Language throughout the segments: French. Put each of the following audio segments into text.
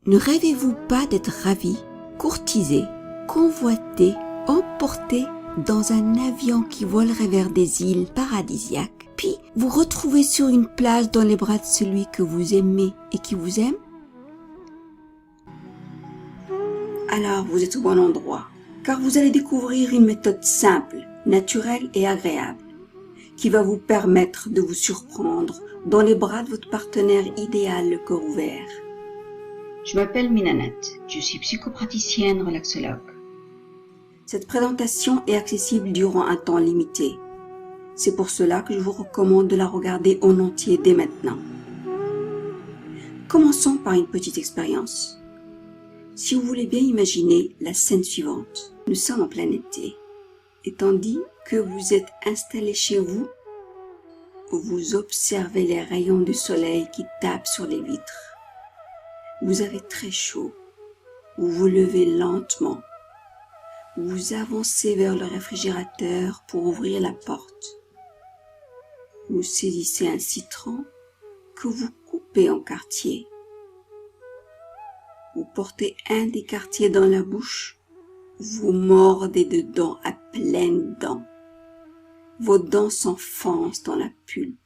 Ne rêvez-vous pas d'être ravi, courtisé, convoité, emporté dans un avion qui volerait vers des îles paradisiaques, puis vous retrouver sur une plage dans les bras de celui que vous aimez et qui vous aime? Alors vous êtes au bon endroit, car vous allez découvrir une méthode simple, naturelle et agréable, qui va vous permettre de vous surprendre dans les bras de votre partenaire idéal, le cœur ouvert. Je m'appelle Minanette, je suis psychopraticienne relaxologue. Cette présentation est accessible durant un temps limité. C'est pour cela que je vous recommande de la regarder en entier dès maintenant. Commençons par une petite expérience. Si vous voulez bien imaginer la scène suivante, nous sommes en plein été, et tandis que vous êtes installé chez vous, vous observez les rayons du soleil qui tapent sur les vitres. Vous avez très chaud, vous vous levez lentement, vous avancez vers le réfrigérateur pour ouvrir la porte. Vous saisissez un citron que vous coupez en quartiers. Vous portez un des quartiers dans la bouche, vous mordez dedans à pleines dents. Vos dents s'enfoncent dans la pulpe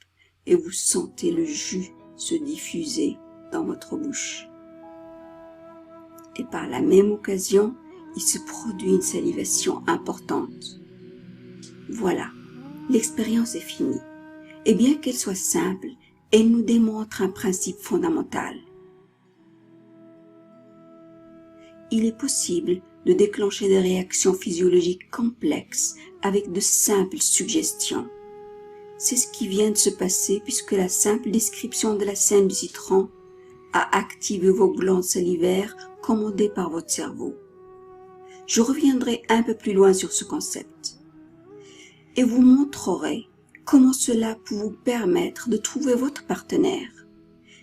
et vous sentez le jus se diffuser dans votre bouche. Et par la même occasion, il se produit une salivation importante. Voilà, l'expérience est finie. Et bien qu'elle soit simple, elle nous démontre un principe fondamental. Il est possible de déclencher des réactions physiologiques complexes avec de simples suggestions. C'est ce qui vient de se passer puisque la simple description de la scène du citron a activé vos glandes salivaires commandées par votre cerveau. Je reviendrai un peu plus loin sur ce concept et vous montrerai comment cela peut vous permettre de trouver votre partenaire.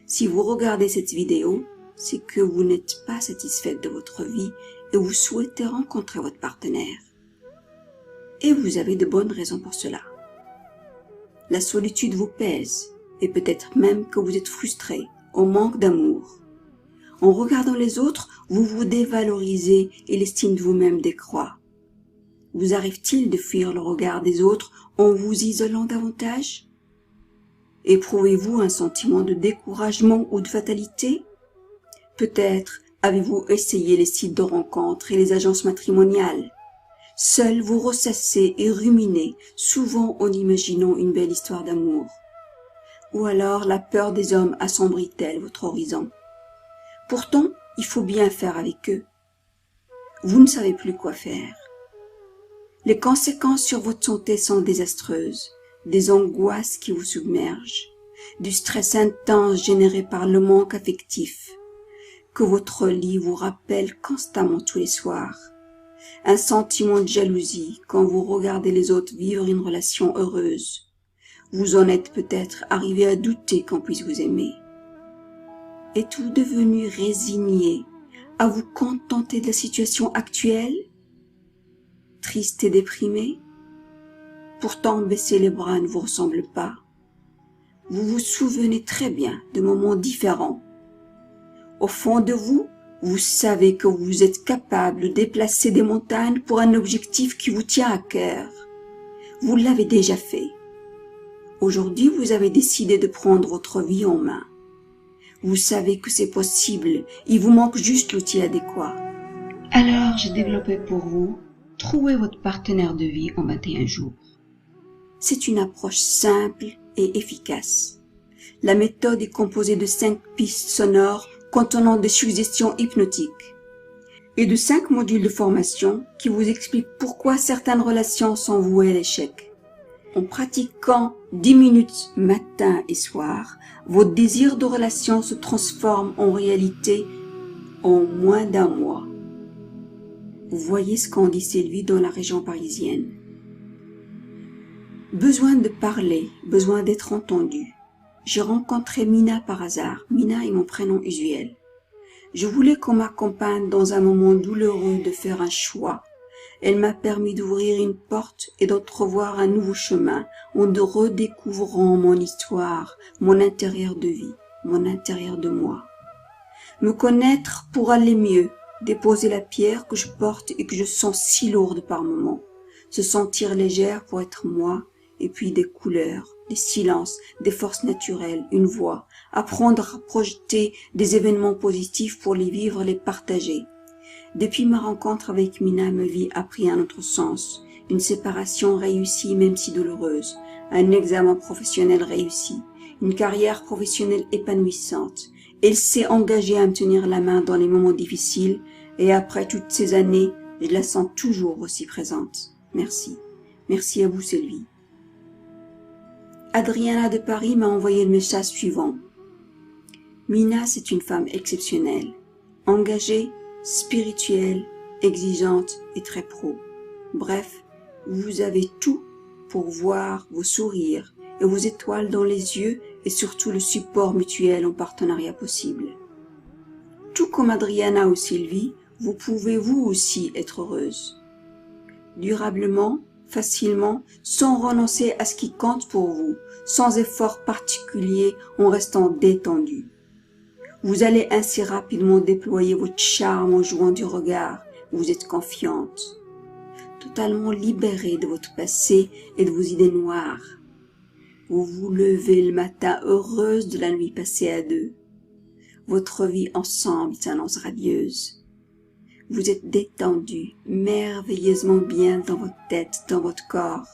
Si vous regardez cette vidéo, c'est que vous n'êtes pas satisfaite de votre vie et vous souhaitez rencontrer votre partenaire. Et vous avez de bonnes raisons pour cela. La solitude vous pèse et peut-être même que vous êtes frustré au manque d'amour. En regardant les autres, vous vous dévalorisez et l'estime de vous-même décroît. Vous arrive-t-il de fuir le regard des autres en vous isolant davantage? Éprouvez-vous un sentiment de découragement ou de fatalité? Peut-être avez-vous essayé les sites de rencontres et les agences matrimoniales. Seul vous ressassez et ruminez, souvent en imaginant une belle histoire d'amour. Ou alors la peur des hommes assombrit-elle votre horizon? Pourtant, il faut bien faire avec eux. Vous ne savez plus quoi faire. Les conséquences sur votre santé sont désastreuses, des angoisses qui vous submergent, du stress intense généré par le manque affectif, que votre lit vous rappelle constamment tous les soirs, un sentiment de jalousie quand vous regardez les autres vivre une relation heureuse. Vous en êtes peut-être arrivé à douter qu'on puisse vous aimer. Êtes-vous devenu résigné à vous contenter de la situation actuelle? Triste et déprimé? Pourtant, baisser les bras ne vous ressemble pas. Vous vous souvenez très bien de moments différents. Au fond de vous, vous savez que vous êtes capable de déplacer des montagnes pour un objectif qui vous tient à cœur. Vous l'avez déjà fait. Aujourd'hui, vous avez décidé de prendre votre vie en main. Vous savez que c'est possible, il vous manque juste l'outil adéquat. Alors, j'ai développé pour vous Trouver votre partenaire de vie en 21 jours. C'est une approche simple et efficace. La méthode est composée de 5 pistes sonores contenant des suggestions hypnotiques et de 5 modules de formation qui vous expliquent pourquoi certaines relations sont vouées à l'échec. En pratiquant 10 minutes matin et soir, vos désirs de relation se transforment en réalité en moins d'un mois. Vous voyez ce qu'on dit Sylvie dans la région parisienne. Besoin de parler, besoin d'être entendu. J'ai rencontré Mina par hasard. Mina est mon prénom usuel. Je voulais qu'on m'accompagne dans un moment douloureux de faire un choix. Elle m'a permis d'ouvrir une porte et d'entrevoir un nouveau chemin en redécouvrant mon histoire, mon intérieur de vie, mon intérieur de moi. Me connaître pour aller mieux, déposer la pierre que je porte et que je sens si lourde par moments, se sentir légère pour être moi, et puis des couleurs, des silences, des forces naturelles, une voix, apprendre à projeter des événements positifs pour les vivre, les partager. Depuis ma rencontre avec Mina, ma vie a pris un autre sens, une séparation réussie même si douloureuse, un examen professionnel réussi, une carrière professionnelle épanouissante. Elle s'est engagée à me tenir la main dans les moments difficiles et après toutes ces années, je la sens toujours aussi présente. Merci. Merci à vous, Sylvie. Adriana de Paris m'a envoyé le message suivant. Mina, c'est une femme exceptionnelle, engagée, spirituelle, exigeante et très pro. Bref, vous avez tout pour voir vos sourires et vos étoiles dans les yeux et surtout le support mutuel en partenariat possible. Tout comme Adriana ou Sylvie, vous pouvez vous aussi être heureuse. Durablement, facilement, sans renoncer à ce qui compte pour vous, sans effort particulier, en restant détendu. Vous allez ainsi rapidement déployer votre charme en jouant du regard. Vous êtes confiante, totalement libérée de votre passé et de vos idées noires. Vous vous levez le matin heureuse de la nuit passée à deux. Votre vie ensemble s'annonce radieuse. Vous êtes détendue, merveilleusement bien dans votre tête, dans votre corps.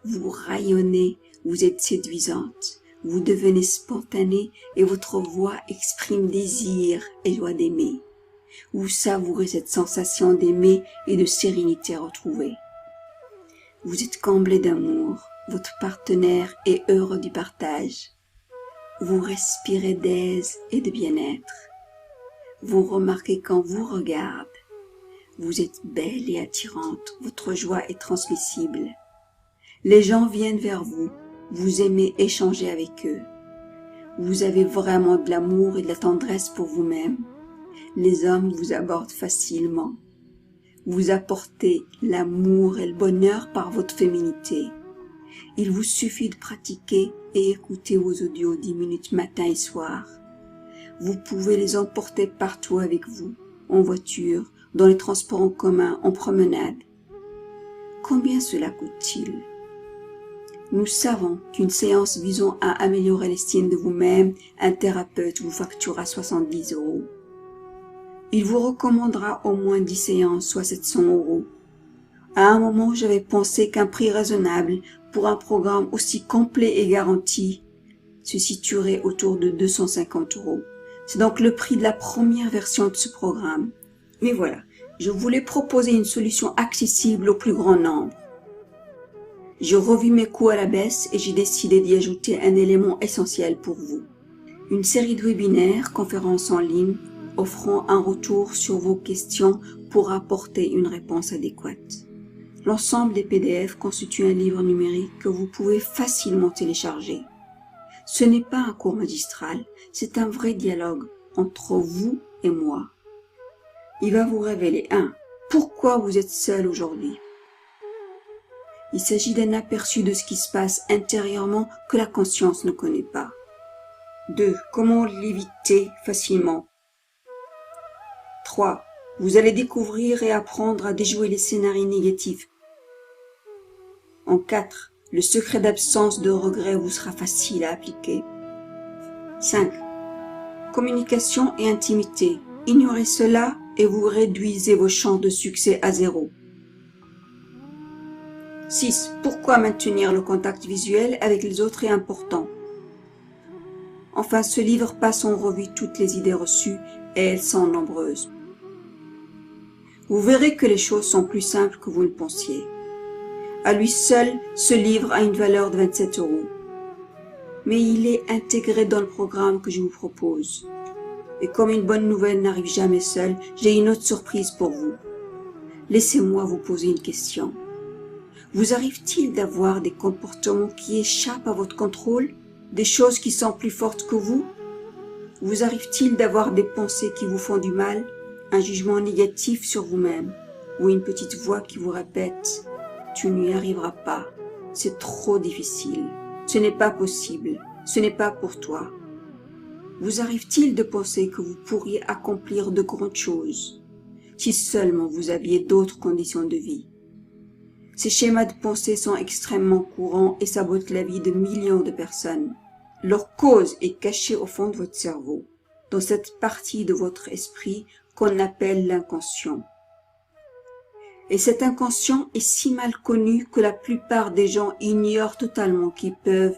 Vous rayonnez, vous êtes séduisante. Vous devenez spontanée et votre voix exprime désir et joie d'aimer. Vous savourez cette sensation d'aimer et de sérénité retrouvée. Vous êtes comblé d'amour, votre partenaire est heureux du partage. Vous respirez d'aise et de bien-être. Vous remarquez quand vous regarde. Vous êtes belle et attirante, votre joie est transmissible. Les gens viennent vers vous, vous aimez échanger avec eux. Vous avez vraiment de l'amour et de la tendresse pour vous-même. Les hommes vous abordent facilement. Vous apportez l'amour et le bonheur par votre féminité. Il vous suffit de pratiquer et écouter vos audios 10 minutes matin et soir. Vous pouvez les emporter partout avec vous, en voiture, dans les transports en commun, en promenade. Combien cela coûte-t-il? Nous savons qu'une séance visant à améliorer l'estime de vous-même, un thérapeute vous facturera 70 €. Il vous recommandera au moins 10 séances, soit 700 €. À un moment, j'avais pensé qu'un prix raisonnable pour un programme aussi complet et garanti se situerait autour de 250 €. C'est donc le prix de la première version de ce programme. Mais voilà, je voulais proposer une solution accessible au plus grand nombre. J'ai revu mes coûts à la baisse et j'ai décidé d'y ajouter un élément essentiel pour vous. Une série de webinaires, conférences en ligne, offrant un retour sur vos questions pour apporter une réponse adéquate. L'ensemble des PDF constitue un livre numérique que vous pouvez facilement télécharger. Ce n'est pas un cours magistral, c'est un vrai dialogue entre vous et moi. Il va vous révéler 1. Pourquoi vous êtes seul aujourd'hui. Il s'agit d'un aperçu de ce qui se passe intérieurement que la conscience ne connaît pas. 2. Comment l'éviter facilement. 3. Vous allez découvrir et apprendre à déjouer les scénarios négatifs. En 4. Le secret d'absence de regret vous sera facile à appliquer. 5. Communication et intimité. Ignorez cela et vous réduisez vos chances de succès à 0. 6. Pourquoi maintenir le contact visuel avec les autres est important. Enfin, ce livre passe en revue toutes les idées reçues et elles sont nombreuses. Vous verrez que les choses sont plus simples que vous ne pensiez. À lui seul, ce livre a une valeur de 27 €. Mais il est intégré dans le programme que je vous propose. Et comme une bonne nouvelle n'arrive jamais seule, j'ai une autre surprise pour vous. Laissez-moi vous poser une question. Vous arrive-t-il d'avoir des comportements qui échappent à votre contrôle, des choses qui sont plus fortes que vous? Vous arrive-t-il d'avoir des pensées qui vous font du mal, un jugement négatif sur vous-même, ou une petite voix qui vous répète « Tu n'y arriveras pas, c'est trop difficile, ce n'est pas possible, ce n'est pas pour toi ». Vous arrive-t-il de penser que vous pourriez accomplir de grandes choses si seulement vous aviez d'autres conditions de vie? Ces schémas de pensée sont extrêmement courants et sabotent la vie de millions de personnes. Leur cause est cachée au fond de votre cerveau, dans cette partie de votre esprit qu'on appelle l'inconscient. Et cet inconscient est si mal connu que la plupart des gens ignorent totalement qu'ils peuvent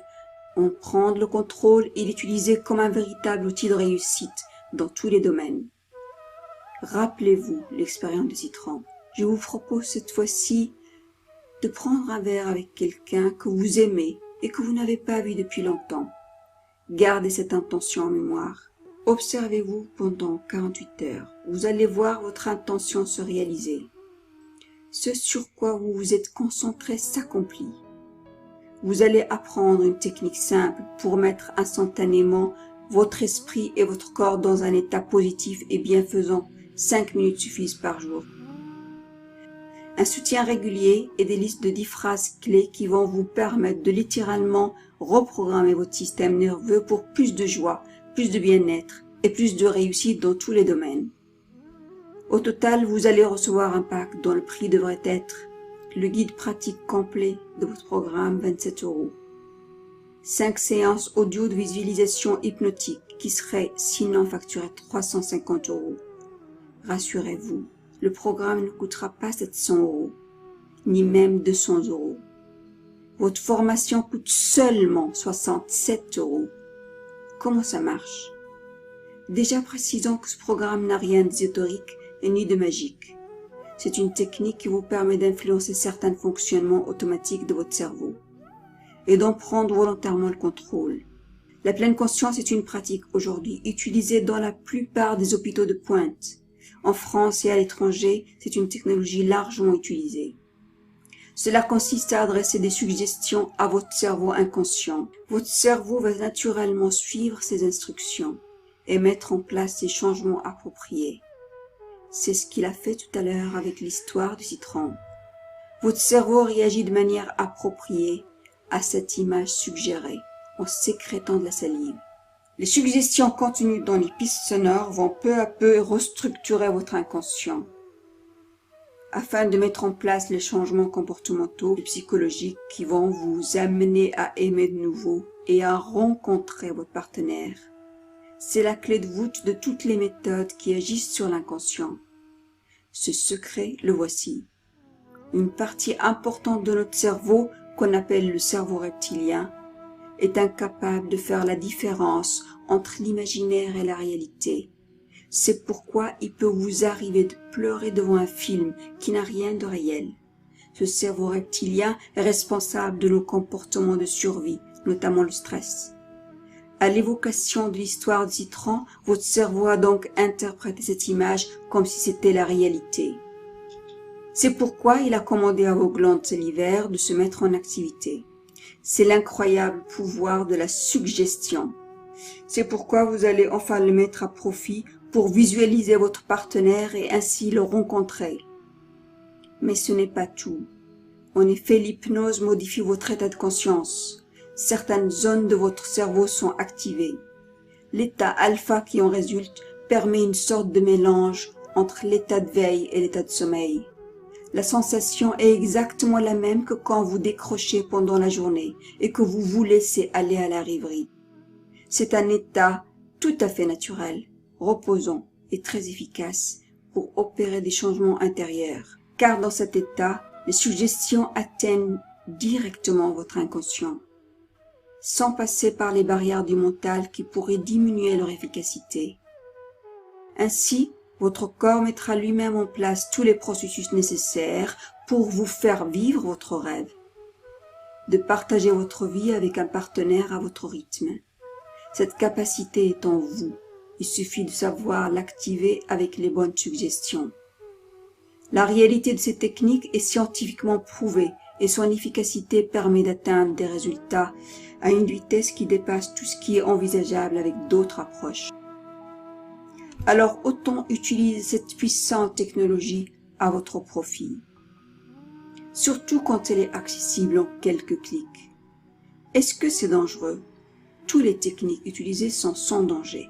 en prendre le contrôle et l'utiliser comme un véritable outil de réussite dans tous les domaines. Rappelez-vous l'expérience de Citron. Je vous propose cette fois-ci de prendre un verre avec quelqu'un que vous aimez et que vous n'avez pas vu depuis longtemps. Gardez cette intention en mémoire. Observez-vous pendant 48 heures. Vous allez voir votre intention se réaliser. Ce sur quoi vous vous êtes concentré s'accomplit. Vous allez apprendre une technique simple pour mettre instantanément votre esprit et votre corps dans un état positif et bienfaisant. 5 minutes suffisent par jour. Un soutien régulier et des listes de 10 phrases clés qui vont vous permettre de littéralement reprogrammer votre système nerveux pour plus de joie, plus de bien-être et plus de réussite dans tous les domaines. Au total, vous allez recevoir un pack dont le prix devrait être le guide pratique complet de votre programme, 27 €. 5 séances audio de visualisation hypnotique qui seraient sinon facturées 350 €. Rassurez-vous, le programme ne coûtera pas 700 €, ni même 200 €. Votre formation coûte seulement 67 €. Comment ça marche? Déjà précisons que ce programme n'a rien d'ésotérique et ni de magique. C'est une technique qui vous permet d'influencer certains fonctionnements automatiques de votre cerveau et d'en prendre volontairement le contrôle. La pleine conscience est une pratique aujourd'hui utilisée dans la plupart des hôpitaux de pointe. En France et à l'étranger, c'est une technologie largement utilisée. Cela consiste à adresser des suggestions à votre cerveau inconscient. Votre cerveau va naturellement suivre ces instructions et mettre en place des changements appropriés. C'est ce qu'il a fait tout à l'heure avec l'histoire du citron. Votre cerveau réagit de manière appropriée à cette image suggérée en sécrétant de la salive. Les suggestions contenues dans les pistes sonores vont peu à peu restructurer votre inconscient afin de mettre en place les changements comportementaux et psychologiques qui vont vous amener à aimer de nouveau et à rencontrer votre partenaire. C'est la clé de voûte de toutes les méthodes qui agissent sur l'inconscient. Ce secret, le voici. Une partie importante de notre cerveau, qu'on appelle le cerveau reptilien, est incapable de faire la différence entre l'imaginaire et la réalité. C'est pourquoi il peut vous arriver de pleurer devant un film qui n'a rien de réel. Ce cerveau reptilien est responsable de nos comportements de survie, notamment le stress. À l'évocation de l'histoire du citron, votre cerveau a donc interprété cette image comme si c'était la réalité. C'est pourquoi il a commandé à vos glandes salivaires de se mettre en activité. C'est l'incroyable pouvoir de la suggestion. C'est pourquoi vous allez enfin le mettre à profit pour visualiser votre partenaire et ainsi le rencontrer. Mais ce n'est pas tout. En effet, l'hypnose modifie votre état de conscience. Certaines zones de votre cerveau sont activées. L'état alpha qui en résulte permet une sorte de mélange entre l'état de veille et l'état de sommeil. La sensation est exactement la même que quand vous décrochez pendant la journée et que vous vous laissez aller à la rêverie. C'est un état tout à fait naturel, reposant et très efficace pour opérer des changements intérieurs. Car dans cet état, les suggestions atteignent directement votre inconscient, sans passer par les barrières du mental qui pourraient diminuer leur efficacité. Ainsi, votre corps mettra lui-même en place tous les processus nécessaires pour vous faire vivre votre rêve, de partager votre vie avec un partenaire à votre rythme. Cette capacité est en vous, il suffit de savoir l'activer avec les bonnes suggestions. La réalité de ces techniques est scientifiquement prouvée et son efficacité permet d'atteindre des résultats à une vitesse qui dépasse tout ce qui est envisageable avec d'autres approches. Alors autant utiliser cette puissante technologie à votre profit, surtout quand elle est accessible en quelques clics. Est-ce que c'est dangereux? toutes les techniques utilisées sont sans danger.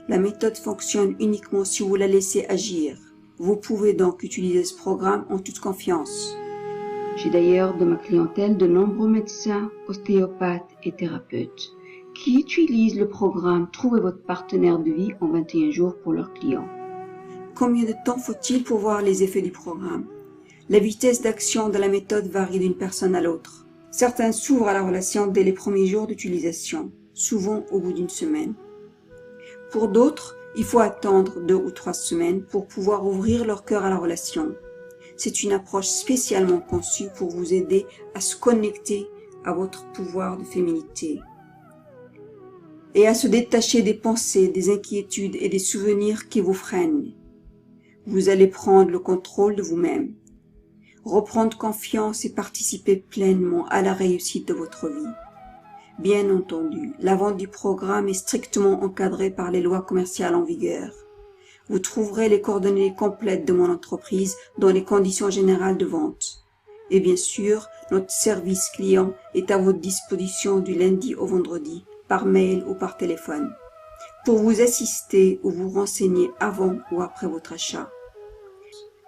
La méthode fonctionne uniquement si vous la laissez agir. Vous pouvez donc utiliser ce programme en toute confiance. J'ai d'ailleurs dans ma clientèle de nombreux médecins, ostéopathes et thérapeutes qui utilisent le programme Trouvez votre partenaire de vie en 21 jours pour leurs clients. Combien de temps faut-il pour voir les effets du programme? La vitesse d'action de la méthode varie d'une personne à l'autre. Certains s'ouvrent à la relation dès les premiers jours d'utilisation, souvent au bout d'une semaine. Pour d'autres, il faut attendre 2 ou 3 semaines pour pouvoir ouvrir leur cœur à la relation. C'est une approche spécialement conçue pour vous aider à se connecter à votre pouvoir de féminité et à se détacher des pensées, des inquiétudes et des souvenirs qui vous freinent. Vous allez prendre le contrôle de vous-même, reprendre confiance et participer pleinement à la réussite de votre vie. Bien entendu, la vente du programme est strictement encadrée par les lois commerciales en vigueur. Vous trouverez les coordonnées complètes de mon entreprise dans les conditions générales de vente. Et bien sûr, notre service client est à votre disposition du lundi au vendredi, par mail ou par téléphone, pour vous assister ou vous renseigner avant ou après votre achat.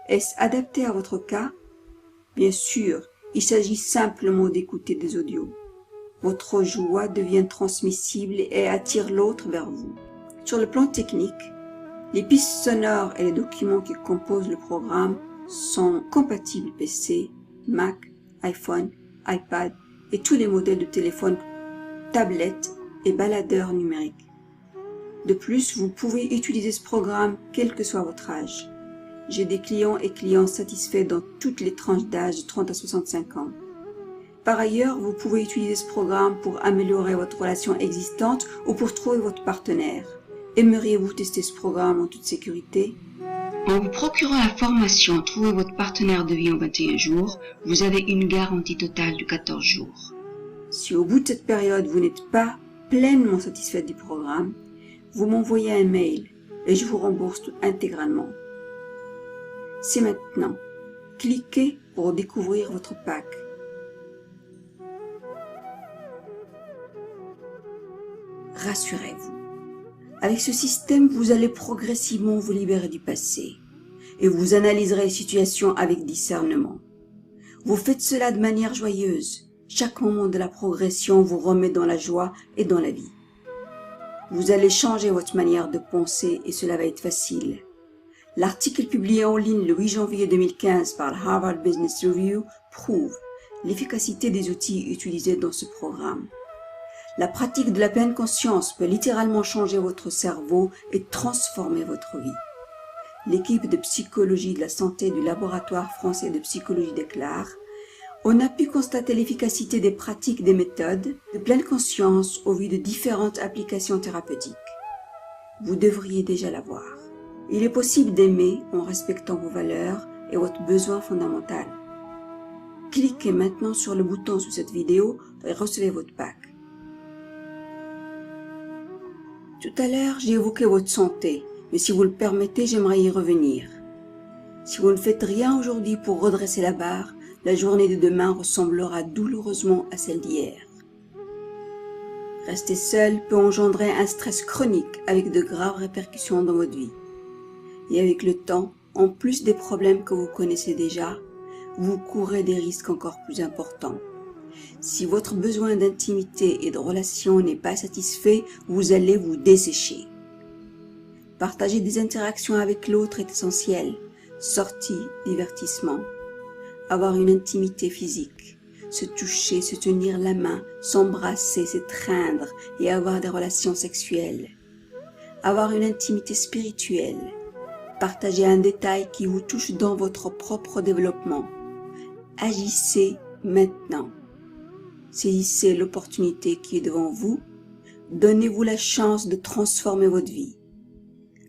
Est-ce adapté à votre cas? Bien sûr, il s'agit simplement d'écouter des audios. Votre joie devient transmissible et attire l'autre vers vous. Sur le plan technique, les pistes sonores et les documents qui composent le programme sont compatibles PC, Mac, iPhone, iPad et tous les modèles de téléphone, tablettes et baladeurs numériques. De plus, vous pouvez utiliser ce programme quel que soit votre âge. J'ai des clients et clients satisfaits dans toutes les tranches d'âge de 30 à 65 ans. Par ailleurs, vous pouvez utiliser ce programme pour améliorer votre relation existante ou pour trouver votre partenaire. Aimeriez-vous tester ce programme en toute sécurité? En vous procurant la formation Trouvez votre partenaire de vie en 21 jours, vous avez une garantie totale de 14 jours. Si au bout de cette période, vous n'êtes pas pleinement satisfait du programme, vous m'envoyez un mail et je vous rembourse intégralement. C'est maintenant. Cliquez pour découvrir votre pack. Rassurez-vous. Avec ce système, vous allez progressivement vous libérer du passé et vous analyserez les situations avec discernement. Vous faites cela de manière joyeuse. Chaque moment de la progression vous remet dans la joie et dans la vie. Vous allez changer votre manière de penser et cela va être facile. L'article publié en ligne le 8 janvier 2015 par le Harvard Business Review prouve l'efficacité des outils utilisés dans ce programme. La pratique de la pleine conscience peut littéralement changer votre cerveau et transformer votre vie. L'équipe de psychologie de la santé du laboratoire français de psychologie déclare: on a pu constater l'efficacité des pratiques des méthodes de pleine conscience au vu de différentes applications thérapeutiques. Vous devriez déjà l'avoir. Il est possible d'aimer en respectant vos valeurs et votre besoin fondamental. Cliquez maintenant sur le bouton sous cette vidéo et recevez votre pack. Tout à l'heure, j'ai évoqué votre santé, mais si vous le permettez, j'aimerais y revenir. Si vous ne faites rien aujourd'hui pour redresser la barre, la journée de demain ressemblera douloureusement à celle d'hier. Rester seul peut engendrer un stress chronique avec de graves répercussions dans votre vie. Et avec le temps, en plus des problèmes que vous connaissez déjà, vous courez des risques encore plus importants. Si votre besoin d'intimité et de relation n'est pas satisfait, vous allez vous dessécher. Partager des interactions avec l'autre est essentiel. Sorties, divertissement. Avoir une intimité physique. Se toucher, se tenir la main, s'embrasser, s'étreindre et avoir des relations sexuelles. Avoir une intimité spirituelle. Partager un détail qui vous touche dans votre propre développement. Agissez maintenant. Saisissez l'opportunité qui est devant vous. Donnez-vous la chance de transformer votre vie.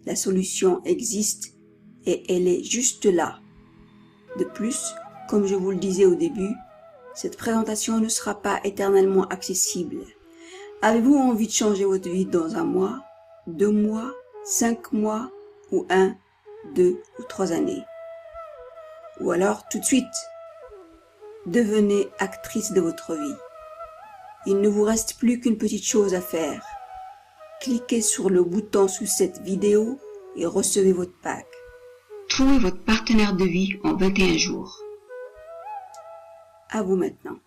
La solution existe et elle est juste là. De plus, comme je vous le disais au début, cette présentation ne sera pas éternellement accessible. Avez-vous envie de changer votre vie dans 1 mois, 2 mois, 5 mois ou 1, 2 ou 3 années? Ou alors tout de suite, devenez actrice de votre vie. Il ne vous reste plus qu'une petite chose à faire. Cliquez sur le bouton sous cette vidéo et recevez votre pack. Trouvez votre partenaire de vie en 21 jours. À vous maintenant.